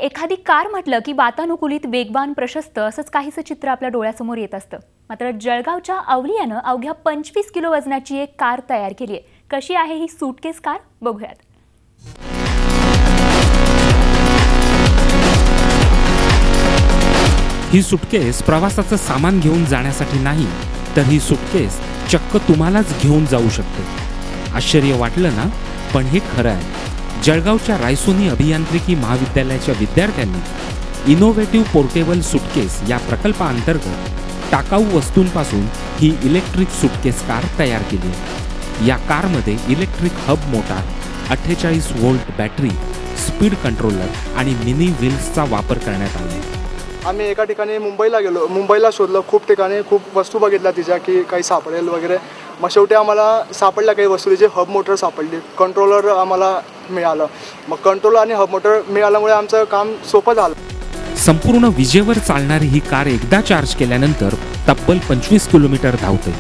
एखादी कार म्हटलं की वातानुकूलित, वेगवान, प्रशस्त असंच काहीसं चित्र आपल्या डोळ्यासमोर येत असतं। मात्र जळगावच्या अवलियानं अवघ्या 25 किलो वजनाची एक कार तयार केली आहे। कशी आहे ही सूटकेस कार बघूयात। ही सूटकेस प्रवासाचं सामान घेऊन जाण्यासाठी नाही, तर ही सूटकेस चक्क तुम्हालाच घेऊन जाऊ शकते। आश्चर्य वाटलं ना? पण हे खरं आहे। जळगावच्या रायसोनी अभियांत्रिकी महाविद्यालयाच्या विद्यार्थ्यांनी इनोव्हेटिव्ह पोर्टेबल सूटकेस या प्रकल्पाअंतर्गत टाकाऊ वस्तूंपासून ही इलेक्ट्रिक सूटकेस कार तयार केली आहे। या कारमध्ये electric hub motor, 48 volt battery, speed controller आणि मिनी व्हील्सचा वापर करण्यात आला आहे। आम्ही एका ठिकाणी मुंबईला गेलो, मुंबईला शोधलं, खूप ठिकाणी खूप वस्तू बघितल्या तिच्या की काही सापडेल वगैरे। मग शेवटी आम्हाला सापडल्या काही वस्तू, जे हब मोटर सापडली, कंट्रोलर आम्हाला मिळालं। मग कंट्रोलर आणि हब मोटर मिळाल्यामुळे आमचं काम सोपं झालं। संपूर्ण विजेवर चालणारी ही कार एकदा चार्ज केल्यानंतर तब्बल 25 किलोमीटर धावते।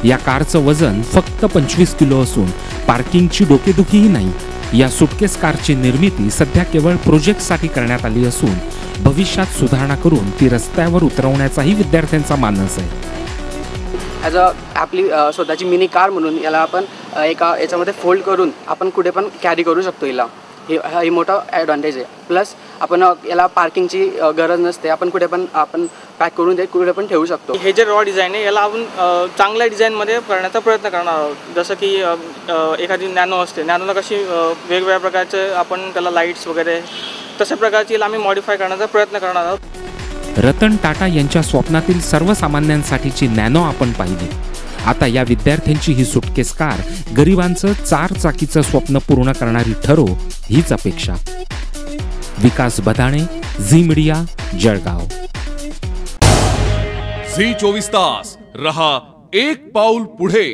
या कारचं वजन फक्त 25 किलो असून पार्किंगची डोकेदुखीही नाही। या सूटकेस कारची निर्मिती सध्या केवळ प्रोजेक्टसाठी करण्यात आली असून भविष्यात सुधारणा करून ती रस्त्यावर उतरवण्याचाही विद्यार्थ्यांचा मानस आहे। ॲज अ आपली स्वतःची मिनी कार म्हणून याला आपण एका याच्यामध्ये फोल्ड करून आपण कुठे पण कॅरी करू शकतो। हिला ही मोठा ॲडव्हान्टेज आहे। प्लस आपण याला पार्किंगची गरज नसते, आपण कुठे पण आपण पॅक करून ते कुठे पण ठेवू शकतो। हे जे रॉ डिझाईन आहे याला आपण चांगल्या डिझाईनमध्ये करण्याचा प्रयत्न करणार आहोत। जसं की एखादी नॅनो असते, नॅनोला कशी वेगवेगळ्या प्रकारचे आपण त्याला लाईट्स वगैरे तशा प्रकारची आम्ही मॉडिफाय करण्याचा प्रयत्न करणार आहोत। रतन टाटा यांच्या स्वप्नातील सर्वसामान्यांसाठीची नॅनो आपण पाहिली। आता या विद्यार्थ्यांची ही सूटकेस कार गरिबांचं 4 चाकीचं स्वप्न पूर्ण करणारी ठरो, हीच अपेक्षा। Vikas Badane, Zee media, Jalgaon. Zee 24 तास रहा एक पाऊल पुढे।